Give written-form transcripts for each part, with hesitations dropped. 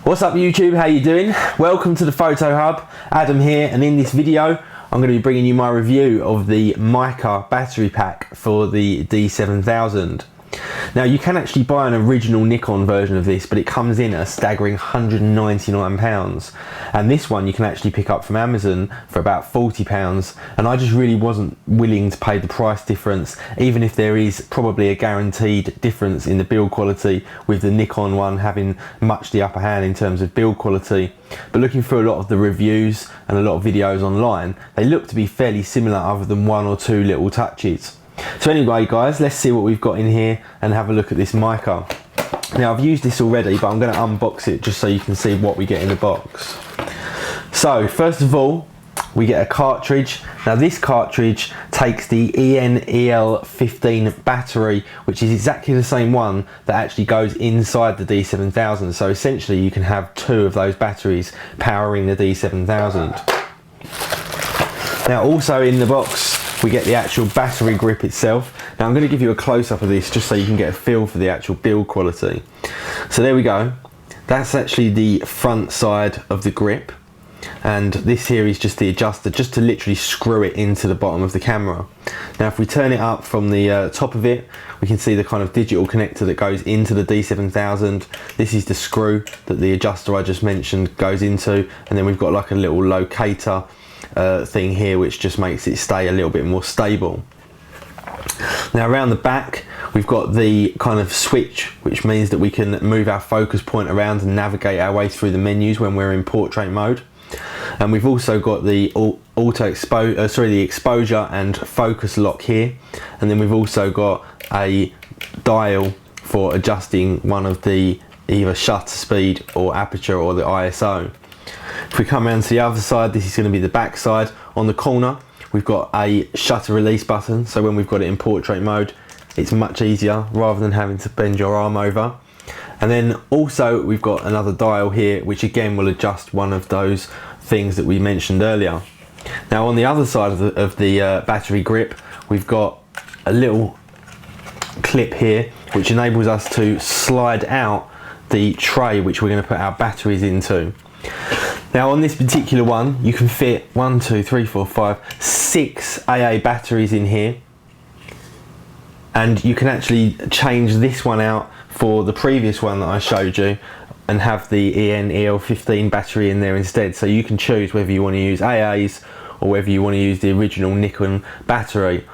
What's up YouTube, how you doing? Welcome to the Photo Hub, Adam here, and in this video I'm going to be bringing you my review of the Meike battery pack for the D7000. Now you can actually buy an original Nikon version of this, but it comes in at a staggering £199, and this one you can actually pick up from Amazon for about £40, and I just really wasn't willing to pay the price difference, even if there is probably a guaranteed difference in the build quality, with the Nikon one having much the upper hand in terms of build quality. But looking through a lot of the reviews and a lot of videos online, they look to be fairly similar other than one or two little touches. So anyway guys, let's see what we've got in here and have a look at this Meike. Now I've used this already, but I'm going to unbox it just so you can see what we get in the box. So first of all, we get a cartridge. Now this cartridge takes the EL15 battery, which is exactly the same one that actually goes inside the D7000. So essentially you can have two of those batteries powering the D7000. Now also in the box we get the actual battery grip itself. Now I'm going to give you a close-up of this just so you can get a feel for the actual build quality. So there we go. That's actually the front side of the grip, and this here is just the adjuster, just to literally screw it into the bottom of the camera. Now if we turn it up from the top of it, we can see the kind of digital connector that goes into the D7000. This is the screw that the adjuster I just mentioned goes into, and then we've got like a little locator thing here which just makes it stay a little bit more stable. Now around the back we've got the kind of switch, which means that we can move our focus point around and navigate our way through the menus when we're in portrait mode. And we've also got the the exposure and focus lock here, and then we've also got a dial for adjusting one of the either shutter speed or aperture or the ISO. If we come around to the other side, this is going to be the back side. On the corner we've got a shutter release button, so when we've got it in portrait mode it's much easier rather than having to bend your arm over. And then also we've got another dial here which again will adjust one of those things that we mentioned earlier. Now on the other side of the battery grip we've got a little clip here which enables us to slide out the tray which we're going to put our batteries into. Now on this particular one you can fit 1, 2, 3, 4, 5, 6 AA batteries in here, and you can actually change this one out for the previous one that I showed you and have the EL15 battery in there instead. So you can choose whether you want to use AAs or whether you want to use the original Nikon battery.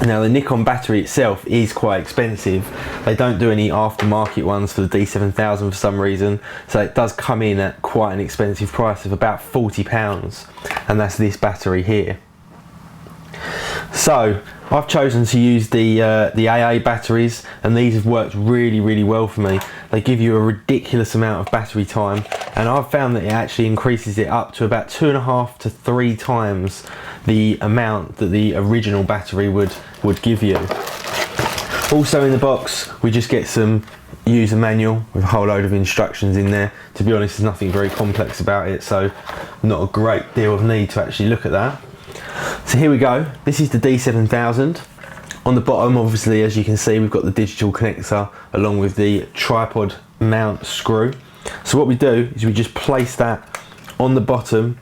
Now the Nikon battery itself is quite expensive. They don't do any aftermarket ones for the D7000 for some reason, so it does come in at quite an expensive price of about £40, and that's this battery here. So I've chosen to use the AA batteries, and these have worked really well for me. They give you a ridiculous amount of battery time, and I've found that it actually increases it up to about 2.5 to 3 times the amount that the original battery would give you. Also in the box we just get some user manual with a whole load of instructions in there. To be honest, there's nothing very complex about it, so not a great deal of need to actually look at that. So here we go, this is the D7000. On the bottom, obviously, as you can see, we've got the digital connector along with the tripod mount screw. So what we do is we just place that on the bottom,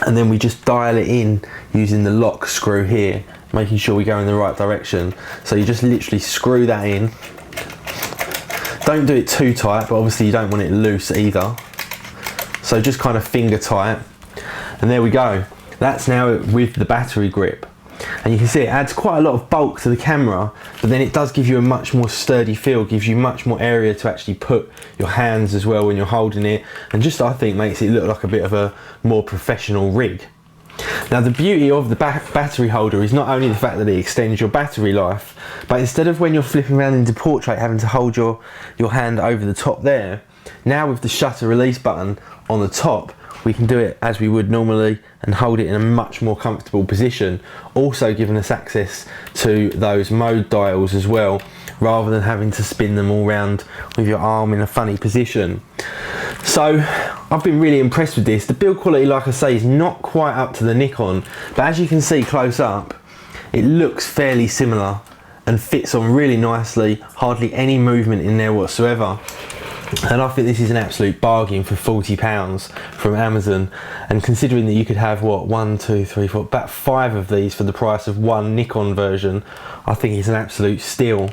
and then we just dial it in using the lock screw here, making sure we go in the right direction. So you just literally screw that in. Don't do it too tight, but obviously you don't want it loose either. So just kind of finger tight, and there we go. That's now with the battery grip. And you can see it adds quite a lot of bulk to the camera, but then it does give you a much more sturdy feel, gives you much more area to actually put your hands as well when you're holding it, and just I think makes it look like a bit of a more professional rig. Now the beauty of the battery holder is not only the fact that it extends your battery life, but instead of when you're flipping around into portrait having to hold your hand over the top there, now with the shutter release button on the top, we can do it as we would normally and hold it in a much more comfortable position, also giving us access to those mode dials as well, rather than having to spin them all around with your arm in a funny position. So I've been really impressed with this. The build quality, like I say, is not quite up to the Nikon, but as you can see close up, it looks fairly similar and fits on really nicely, hardly any movement in there whatsoever. And I think this is an absolute bargain for £40 from Amazon. And considering that you could have, what, 1, 2, 3, 4, about 5 of these for the price of one Nikon version, I think it's an absolute steal.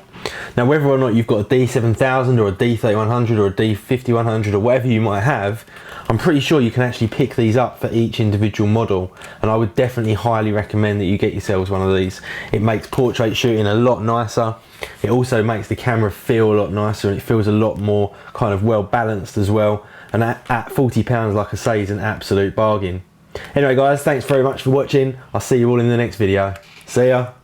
Now, whether or not you've got a D7000 or a D3100 or a D5100 or whatever you might have, I'm pretty sure you can actually pick these up for each individual model, and I would definitely highly recommend that you get yourselves one of these. It makes portrait shooting a lot nicer. It also makes the camera feel a lot nicer, and it feels a lot more kind of well balanced as well. And at £40, like I say, is an absolute bargain. Anyway guys, thanks very much for watching. I'll see you all in the next video. See ya.